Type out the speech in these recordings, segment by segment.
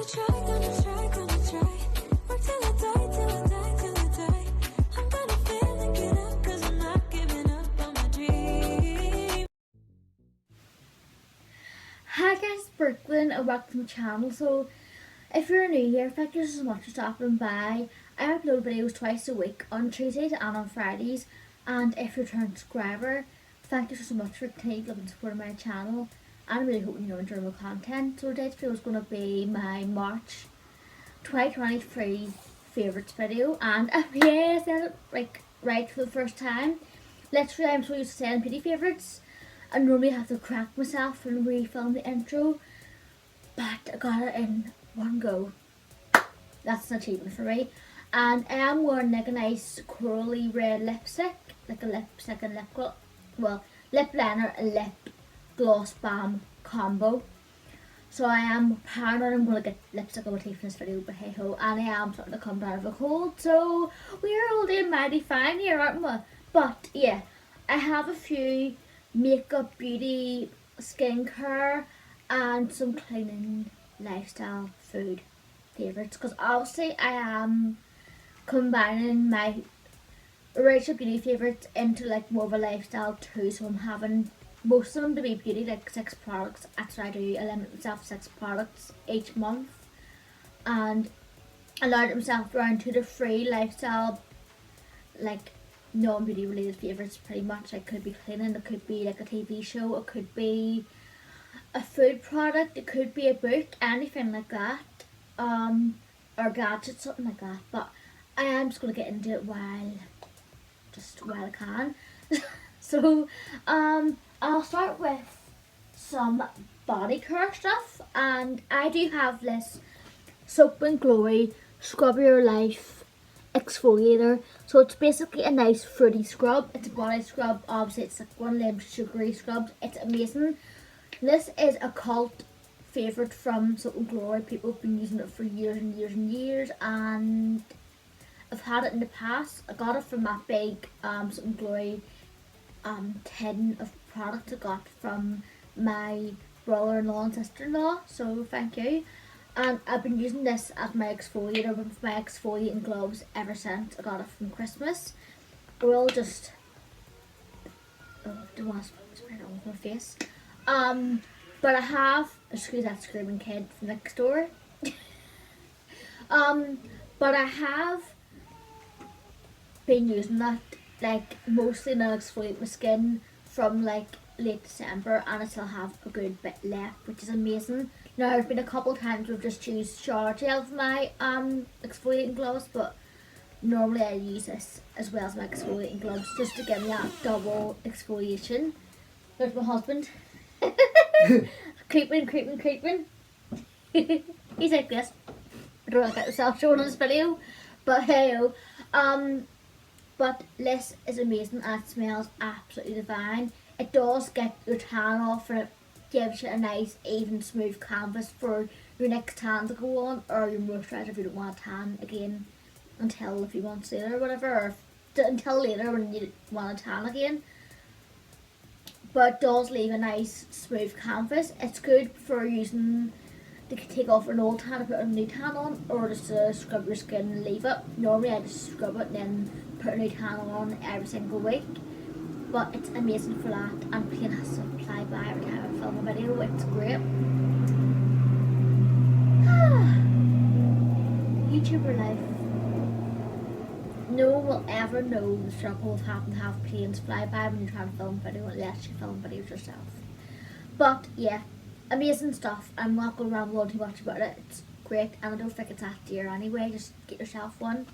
Hi guys, Brookelynne and welcome to my channel. So if you're new here, thank you so much for stopping by. I upload videos twice a week on Tuesdays and on Fridays, and if you're a return subscriber, thank you so much for taking love and supporting my channel. I'm really hoping you're enjoying my content. So today's video is going to be my March 2023 favourites video, and yeah, I said it right for the first time. Literally, I'm so used to saying beauty favourites. I normally have to crack myself and refilm the intro, but I got it in one go. That's an achievement for me. And I am wearing like a nice corally red lipstick, like a lipstick and lip gloss, well, lip liner and lip gloss balm combo. So I am paranoid I'm going to get lipstick on my teeth in this video, but hey ho, and I am starting to come down with a cold, so we're all doing mighty fine here, aren't we? But yeah, I have a few makeup, beauty, skincare and some cleaning, lifestyle, food favourites, because obviously I am combining my original beauty favourites into like more of a lifestyle too, so I'm having most of them to be beauty, like 6 products. That's what I do. I limit myself to 6 products each month and allowed myself around 2 to 3 lifestyle, like non-beauty related favourites pretty much. It could be cleaning, it could be like a TV show, it could be a food product, it could be a book, anything like that, or gadgets, something like that. But I am just going to get into it while I can. So I'll start with some body care stuff, and I do have this Soap and Glory Scrub Your Life exfoliator. So it's basically a nice fruity scrub. It's a body scrub. Obviously it's like one of them sugary scrubs. It's amazing. This is a cult favourite from Soap and Glory. People have been using it for years and years and years, and I've had it in the past. I got it from that big Soap and Glory tin of products I got from my brother-in-law and sister-in-law, so thank you. And I've been using this as my exfoliator with my exfoliating gloves ever since I got it from Christmas. We'll just, don't want to spray it all over my face. But I have, excuse that screaming kid from next door. But I have been using that, like, mostly now exfoliate my skin from like late December, and I still have a good bit left, which is amazing. Now there's been a couple of times we've just used shower gel for my exfoliating gloves, but normally I use this as well as my exfoliating gloves just to give me that double exfoliation. There's my husband. creeping. He's like this. I don't want to get myself shown on this video, but hey but this is amazing and it smells absolutely divine. It does get your tan off, and it gives you a nice even smooth canvas for your next tan to go on, or your moisturiser if you don't want a tan again until a few months later or whatever, or until later when you want a tan again. But it does leave a nice smooth canvas. It's good for using to take off an old tan and put a new tan on, or just to scrub your skin and leave it. Normally I just scrub it and then put a new tan on every single week. But it's amazing for that, and Plain has to fly by every time I film a video. It's great. YouTuber life. No one will ever know the struggle of having to have planes fly by when you're trying to film a video, unless you film videos yourself. But yeah, amazing stuff. I'm not going to ramble on too much about it. It's great, and I don't think it's that dear anyway. Just get yourself one.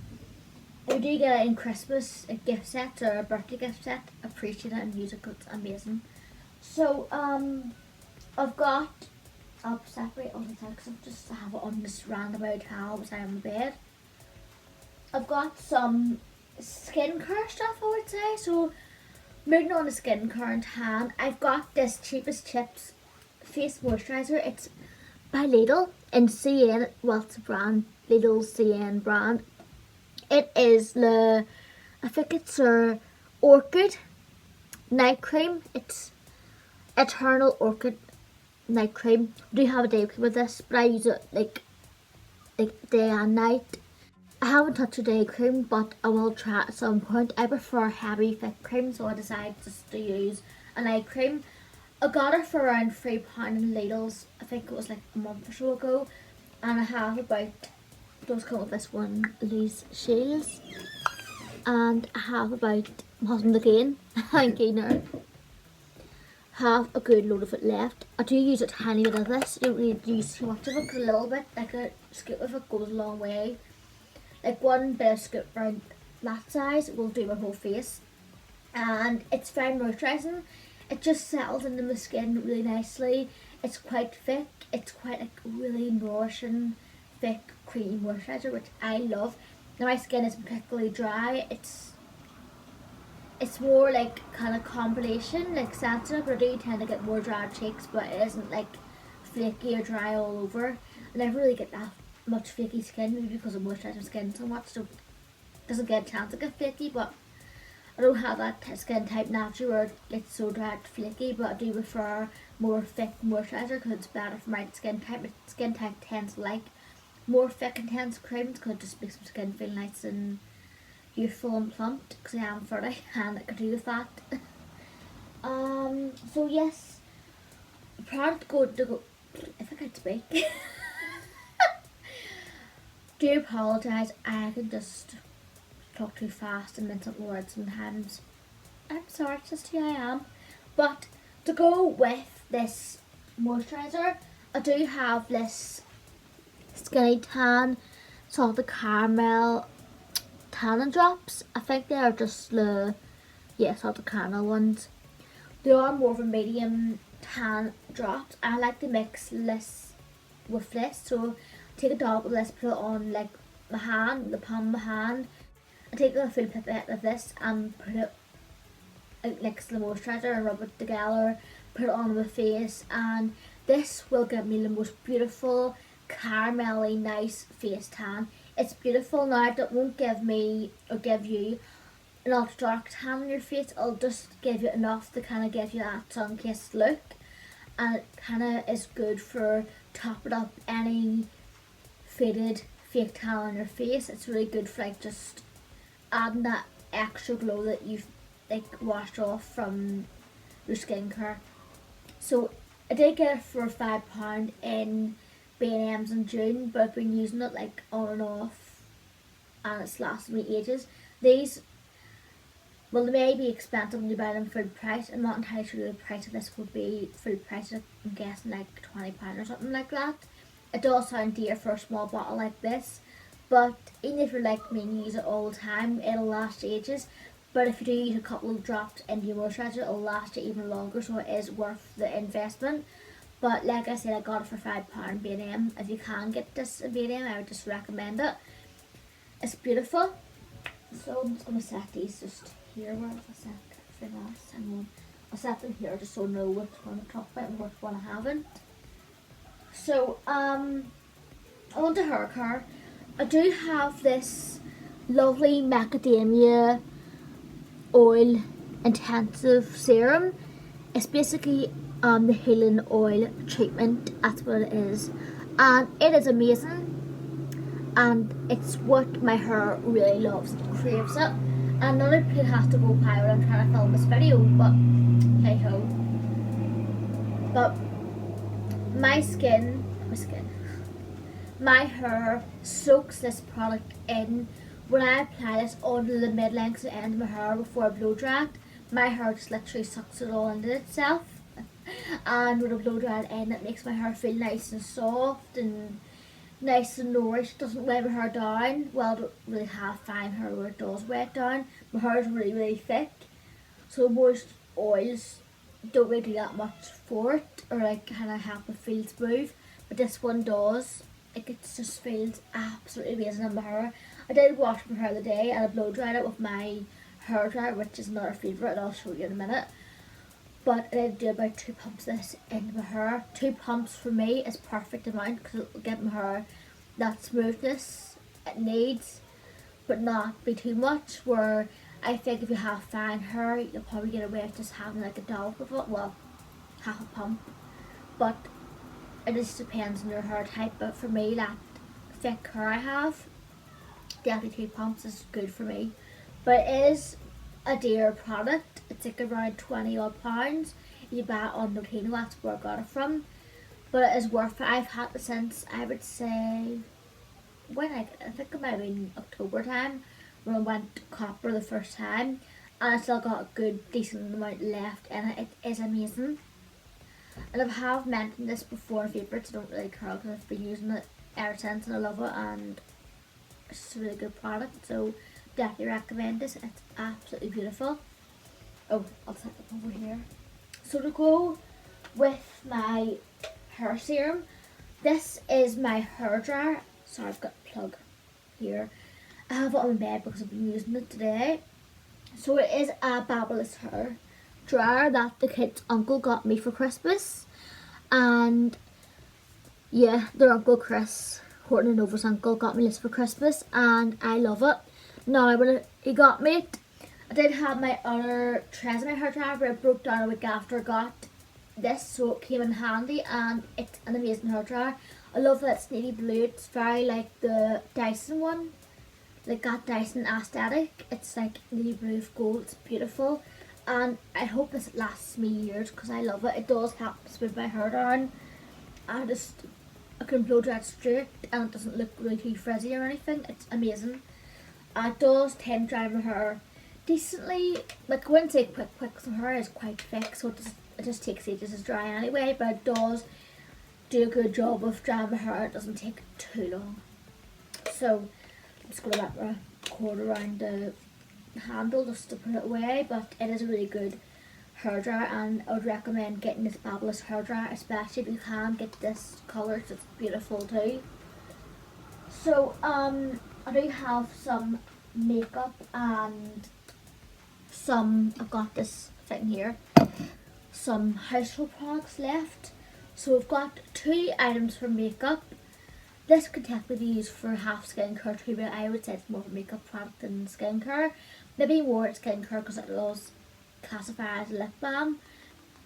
If you do get it in Christmas, a gift set or a birthday gift set, appreciate it and use it because it's amazing. So I'll separate all the things. I'll just have it on this roundabout towel beside my bed. I've got some skincare stuff, I would say. So moving on to skincare and tan, I've got this Cheapest Chips face moisturiser. It's by Lidl in CN, well it's a brand, Lidl's CN brand. It is I think it's a Orchid night cream. It's Eternal Orchid night cream. I do have a day cream with this, but I use it like like day and night. I haven't touched a day cream, but I will try at some point. I prefer heavy thick cream, so I decided just to use a night cream. I got it for around £3 in Lidl's, I think it was like a month or so ago, and I have about, those come with this one, these shields, and I have about, my husband again, thank you now, have a good load of it left. I do use a tiny bit of this, I don't really use too much of it, because a little bit, like a scoop of it goes a long way. Like one bit of scoop around that size will do my whole face, and it's very moisturising. It just settles into my skin really nicely. It's quite thick. It's quite like really nourishing, thick, creamy moisturiser, which I love. Now my skin is particularly dry. It's more like kind of combination, like sensitive, but I do tend to get more dry cheeks, but it isn't like flaky or dry all over. I never really get that much flaky skin, maybe because I moisturise my skin so much, so it doesn't get a chance to get flaky, but I don't have that skin type naturally where it's so dry and flaky, but I do prefer more thick moisturiser because it's better for my skin type. My skin type tends to like more thick intense creams because it just makes my skin feel nice and youthful and plump, because I am 30 and I could do with that. So yes, product to go, if I could speak. Do apologise, I can just talk too fast and mince up words sometimes. I'm sorry, it's just who I am. But to go with this moisturiser, I do have this Skinny Tan Salted Caramel Tanning Drops. I think they are just the, salted caramel ones. They are more of a medium tan drops. I like to mix this with this, so take a dab of this, put it on like my hand, the palm of my hand. I take a full pipette of this and put it next to the moisturiser and rub it together, put it on my face, and this will give me the most beautiful caramelly nice face tan. It's beautiful. Now it won't give me or give you an ultra dark tan on your face, it'll just give you enough to kind of give you that sun-kissed look, and it kind of is good for topping up any faded fake tan on your face. It's really good for like just adding that extra glow that you've like washed off from your skincare. So I did get it for £5 in B&M's in June, but I've been using it like on and off and it's lasted me ages. These, well, they may be expensive when you buy them full price. I'm not entirely sure the price of this would be full price. I'm guessing like £20 or something like that. It does sound dear for a small bottle like this, but even if you're like me and you use it all the time, it'll last ages. But if you do use a couple of drops into your moisturiser, it'll last you even longer, so it is worth the investment. But like I said, I got it for £5 B&M. If you can get this in B&M, I would just recommend it. It's beautiful. So I'm just going to set these just here. Where have I set for last? I'll set them here just so I know which one to talk about and which one I haven't. So, on to hair care. I do have this lovely macadamia oil intensive serum. It's basically the healing oil treatment, that's what it is, and it is amazing, and it's what my hair really loves and craves it. And another plate has to go by when I'm trying to film this video, but hey ho. But my hair soaks this product in. When I apply this onto the mid-length end of my hair before I blow dry it, my hair just literally sucks it all into itself. And with a blow dried end, it makes my hair feel nice and soft and nice and nourished. It doesn't weigh my hair down. Well, I don't really have fine hair where it does weigh it down. My hair is really, really thick, so most oils don't really do that much for it, or like kind of help it feel smooth. But this one does. Like, it just feels absolutely amazing on my hair. I did wash my hair the other day and I blow dried it with my hair dryer, which is another favourite, and I'll show you in a minute. But I did do about 2 pumps of this into my hair. 2 pumps for me is perfect amount because it'll give my hair that smoothness it needs, but not be too much. Where I think if you have fine hair, you'll probably get away with just having like a dollop of it, well, half a pump. But it just depends on your hair type. But for me, that thick hair I have, definitely 2 pumps is good for me. But it is a dear product. It's like around 20 odd pounds. You buy it on Brookelynne, that's where I got it from. But it is worth it. I've had it since, I would say, I think it might have been October time when I went copper the first time, and I still got a good decent amount left in it. It is amazing. And I have mentioned this before in favourites, I don't really care because I've been using it ever since and I love it, and it's just a really good product, so definitely recommend this. It's absolutely beautiful. Oh, I'll set it over here. So to go with my hair serum, this is my hair dryer. Sorry, I've got a plug here. I have it on my bed because I've been using it today. So it is a Babyless hair dryer that the kid's uncle got me for Christmas. And yeah, their uncle Chris, Horton and Nova's uncle, got me this for Christmas and I love it. Now when he got me it, I did have my other trays in my hair dryer, but it broke down a week after I got this, so it came in handy and it's an amazing hair dryer. I love that it's navy blue. It's very like the Dyson one, like that Dyson aesthetic. It's like navy blue with gold. It's beautiful, and I hope this lasts me years because I love it. It does help smooth my hair down. I can blow dry it straight and it doesn't look really too frizzy or anything. It's amazing. It does tend to dry my hair decently. Like I wouldn't say quick because my hair is quite thick, so it just takes ages to dry anyway, but it does do a good job of drying my hair. It doesn't take too long. So I'm just going to wrap a cord around the handle just to put it away, but it is a really good hair dryer and I would recommend getting this Babyless hair dryer, especially if you can get this colour because it's beautiful too. So I do have some makeup and I've got this thing here, some household products left. So we've got 2 items for makeup. This could technically be used for half skincare too, but I would say it's more of a makeup product than skincare. Maybe more skincare because it does classify as a lip balm,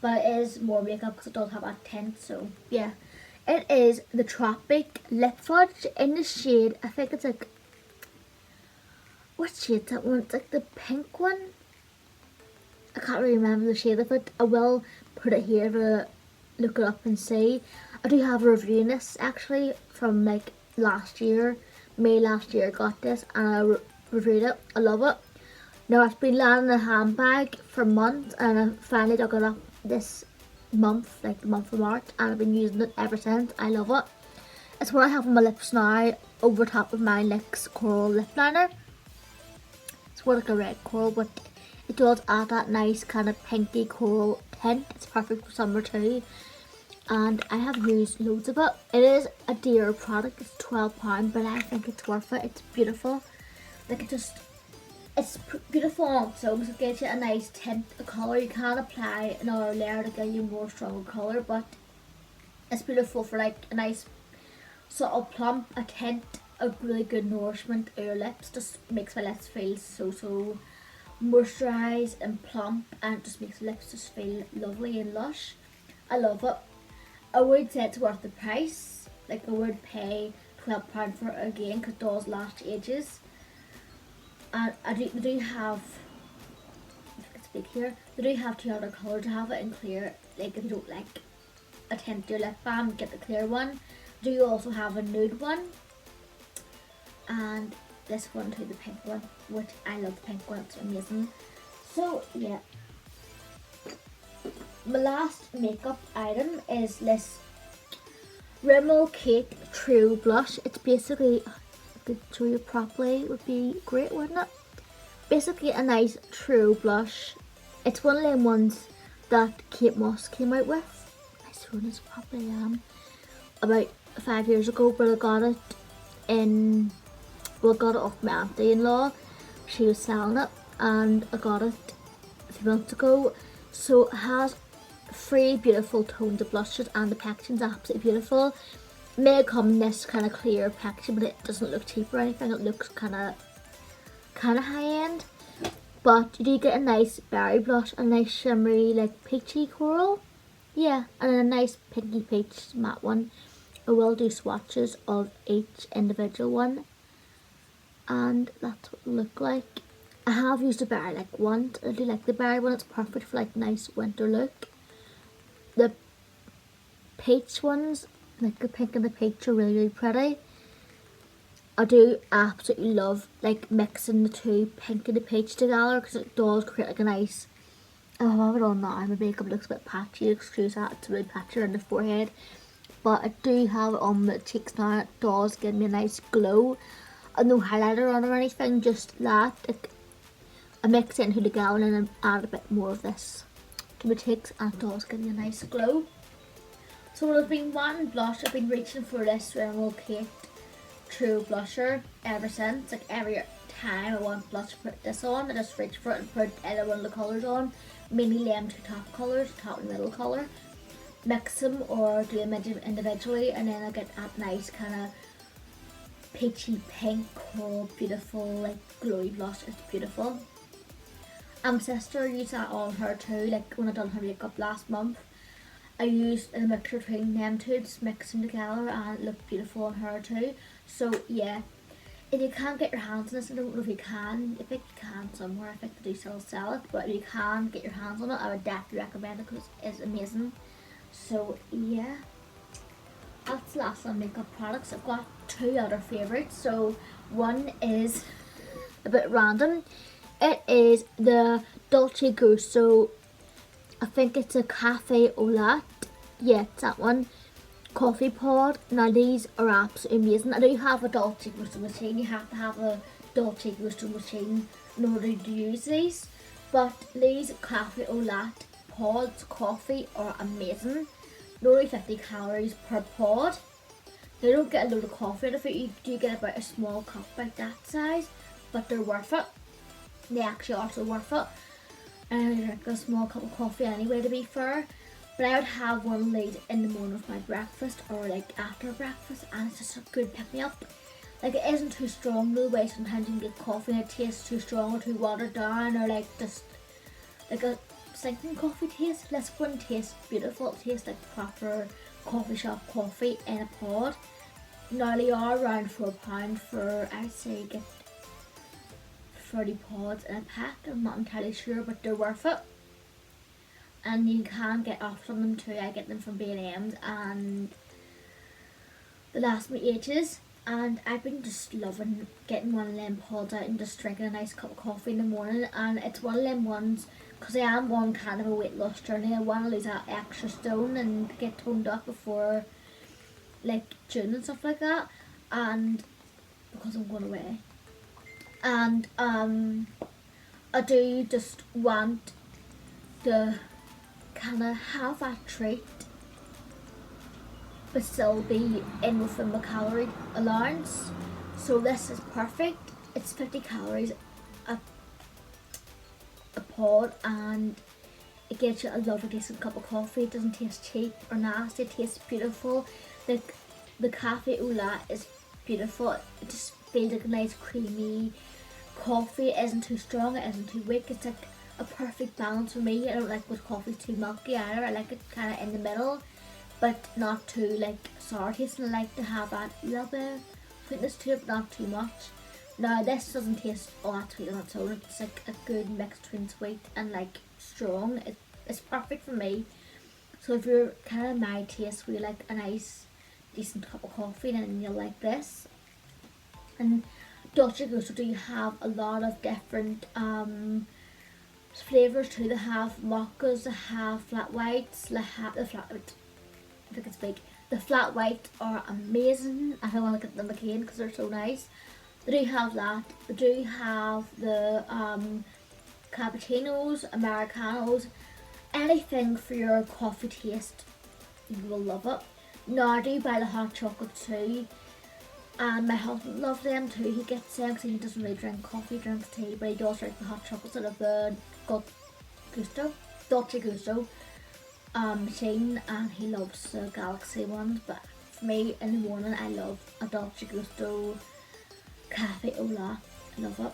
but it is more makeup because it does have a tint. So yeah, it is the Tropic Lip Fudge in the shade, I think it's like, what shade's that one? It's like the pink one. I can't really remember the shade of it. I will put it here to look it up and see. I do have a review in this actually from like last year, May last year I got this and I reviewed it. I love it. Now it's been lying in a handbag for months and I finally dug it up this month, like the month of March, and I've been using it ever since. I love it. It's what I have on my lips now over top of my NYX Coral lip liner. It's more like a red coral, but it does add that nice kind of pinky coral tint. It's perfect for summer too. And I have used loads of it. It is a dear product. It's £12, but I think it's worth it. It's beautiful. Like it's beautiful on its own. It gives you a nice tint, a colour. You can apply another layer to give you more stronger colour, but it's beautiful for like a nice subtle plump, a tint, a really good nourishment of your lips. Just makes my lips feel so moisturised and plump, and it just makes the lips just feel lovely and lush. I love it. I would say it's worth the price. Like I would pay £12 for it again because it does last ages. And they do have, if I can speak here, they do have 2 other colours. To have it in clear, like if you don't like a tint to your lip balm, get the clear one. Do you also have a nude one? And this one too, the pink one, which I love the pink one, it's amazing. So yeah, my last makeup item is this Rimmel Cake True Blush. It's basically, if I could show you properly, would be great, wouldn't it? Basically a nice true blush. It's one of them ones that Kate Moss came out with. I showed this properly about 5 years ago, but I got it I got it off my auntie-in-law. She was selling it and I got it a few months ago. So it has 3 beautiful tones of blushes and the packaging's absolutely beautiful. It may come in this kind of clear packaging, but it doesn't look cheap or anything. It looks kind of high end. But you do get a nice berry blush, a nice shimmery like peachy coral. Yeah, and a nice pinky peach matte one. I will do swatches of each individual one, and that's what it look like. I have used a berry like once. I do like the berry one. It's perfect for like nice winter look. The peach ones, like the pink and the peach, are really pretty. I do absolutely love like mixing the two, pink and the peach together, because it does create like a nice. Oh, I have it on now. My makeup looks a bit patchy. Excuse that. It's really patchy on the forehead. But I do have it on the cheeks now. It does give me a nice glow. And no highlighter on or anything, just that. I mix it into the gown and then add a bit more of this to my cheeks, and it does give me a nice glow. So when I've been wanting blush, I've been reaching for this Revlon Kate True Blusher ever since. Like every time I want blush to put this on, I just reach for it and put either one of the colours on. Mainly them two top colours, top and middle colour. Mix them or do them individually, and then I get that nice kind of peachy pink, coral, beautiful, like glowy blush. It's beautiful. My sister used that on her too, like when I done her makeup last month. I used a mixture between them two, just mix them together, and it looked beautiful on her too. So yeah, if you can't get your hands on this, I don't know if you can. If you can somewhere, I think they do still sell it, but if you can get your hands on it, I would definitely recommend it because it's amazing. So yeah, that's the last on makeup products. I've got two other favourites. So one is a bit random. It is the Dolce Gusto. I think it's a Cafe Au Latte. Yeah, it's that one. Coffee pod. Now these are absolutely amazing. I do have a Dolce Gusto machine. You have to have a Dolce Gusto machine in order to use these. But these Cafe Au Latte pods coffee are amazing. Only 50 calories per pod. They don't get a load of coffee out of it. You do get about a small cup like that size, but they're worth it. They actually are so worth it. And I drink a small cup of coffee anyway, to be fair. But I would have one of these in the morning with my breakfast or like after breakfast, and it's just a good pick me up. Like it isn't too strong though, way sometimes you can get coffee and it tastes too strong or too watered down, or like just like a sinking coffee taste. This one tastes beautiful. It tastes like proper coffee shop coffee in a pod. Now they are around £4 for, I'd say, get 30 pods in a pack. I'm not entirely sure, but they're worth it. And you can get off from them too. I get them from B&M's, and they last me ages. And I've been just loving getting one of them pods out and just drinking a nice cup of coffee in the morning. And it's one of them ones, because I am on kind of a weight loss journey. I want to lose that extra stone and get toned up before like June and stuff like that. And because I'm going away. And I do just want to kind of have that treat, but still be in within my calorie allowance. So this is perfect. It's 50 calories a pod, and it gets you a lovely decent cup of coffee. It doesn't taste cheap or nasty. It tastes beautiful. The Cafe Au Latte is beautiful. It just feels like a nice creamy coffee. It isn't too strong, it isn't too weak. It's like a perfect balance for me. I don't like when coffee's too milky either. I like it kind of in the middle, but not too like sour tasting. I like to have that little bit of sweetness to it, but not too much. Now this doesn't taste all that sweet on its own. It's like a good mix between sweet and like strong. It's perfect for me. So if you're kind of my taste, where you like a nice decent cup of coffee, then you'll like this. And Dolce Gusto do have a lot of different flavours too. They have mochas, they have flat whites, they have the flat white. I think it's big. The flat white are amazing. I don't want to get them again because they're so nice. They do have that. They do have the cappuccinos, Americanos, anything for your coffee taste. You will love it. Now I do buy the hot chocolate too, and my husband loves them too. He gets them because he doesn't really drink coffee, drinks tea, but he does drink the hot chocolates out of the Dolce Gusto machine, and he loves the Galaxy ones. But for me, in the morning, I love a Dolce Gusto Cafe Au Latte. I love it.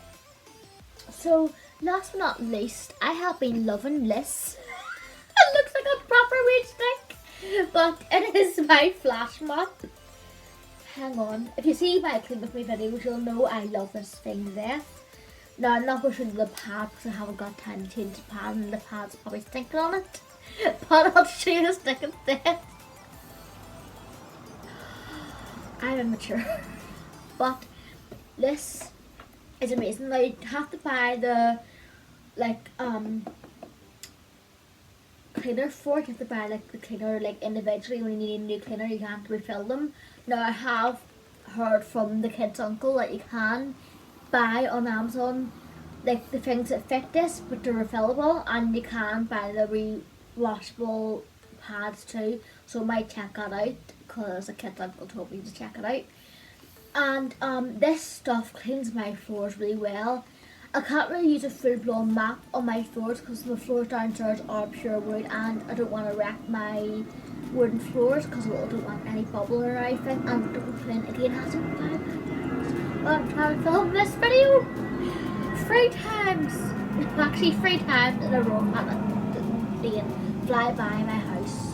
So last but not least, I have been loving this. It looks like a proper witch stick, but it is my flash mop. hang on. If you see my clean with me videos, you'll know I love this thing to death. Now, I'm not going to show you the pad because I haven't got time to change the pad and the pad's probably stinking on it. But I'll show you the stick instead. I'm immature. But this is amazing. Now, you have to buy the, like, cleaner for it. You have to buy, like, the cleaner, like, individually. When you need a new cleaner, you can't refill them. Now, I have heard from the kid's uncle that you can buy on Amazon like the things that fit this, but they're refillable, and you can buy the rewashable pads too. So I might check that out because a kid's uncle told me to check it out. And this stuff cleans my floors really well. I can't really use a full blown map on my floors because the floors downstairs are pure wood, and I don't want to wreck my wooden floors because I don't want any bubble or anything. And Brookelynne again has some well, I'm trying to film this video 3 times. Actually 3 times in a row. And being fly by my house.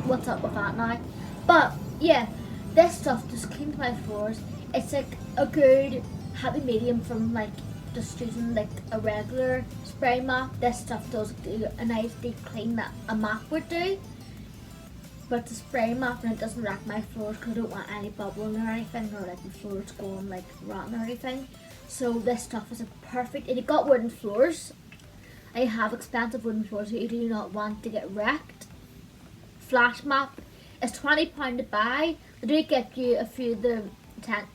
What's up with that now? But yeah, this stuff just cleans my floors. It's like a good happy medium from like just using like a regular spray mop. This stuff does do a nice deep clean that a mop would do. But the spray mop, and it doesn't wreck my floors because I don't want any bubbling or anything, or like the floors going like rotten or anything. So this stuff is a perfect. If you've got wooden floors, I have expensive wooden floors that you do not want to get wrecked. Flash mop is £20 to buy. They do get you a few of the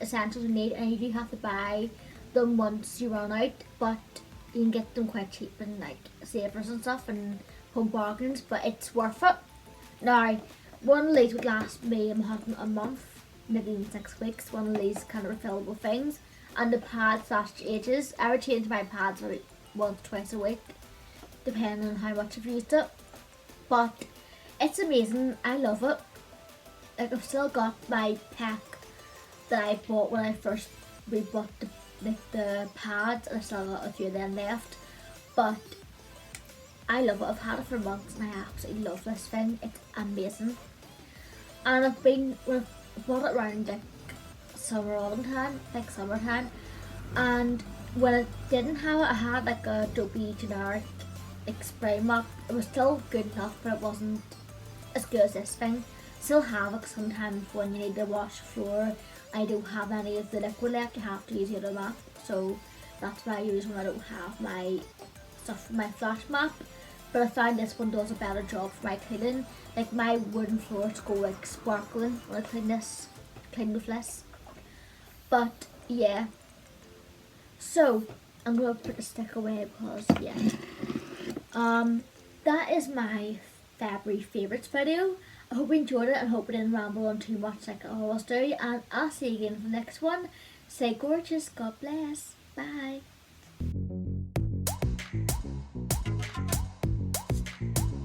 essentials you need, and you do have to buy them once you run out. But you can get them quite cheap in like Savers and stuff and Home Bargains. But it's worth it. Now, one of these would last me a month, maybe even 6 weeks. One of these kind of refillable things. And the pads last ages. I would change my pads about once, twice a week, depending on how much I've used it. But it's amazing. I love it. Like, I've still got my pack that I bought when I first rebought the pads. And I've still got a few of them left. But I love it. I've had it for months and I absolutely love this thing. It's amazing. And I've bought it around like summer, autumn time, like summertime. And when I didn't have it, I had like a dopey generic like spray mop. It was still good enough, but it wasn't as good as this thing. Still have it sometimes when you need to wash the floor. I don't have any of the liquid left. You have to use the other mop. So that's what I use when I don't have my stuff for my flash mop. But I find this one does a better job for my cleaning. Like my wooden floors go like sparkling when I clean with this. But yeah. So I'm gonna put the stick away because yeah. That is my February favourites video. I hope you enjoyed it and hope I didn't ramble on too much like I always do. And I'll see you again for the next one. Stay gorgeous. God bless. Bye.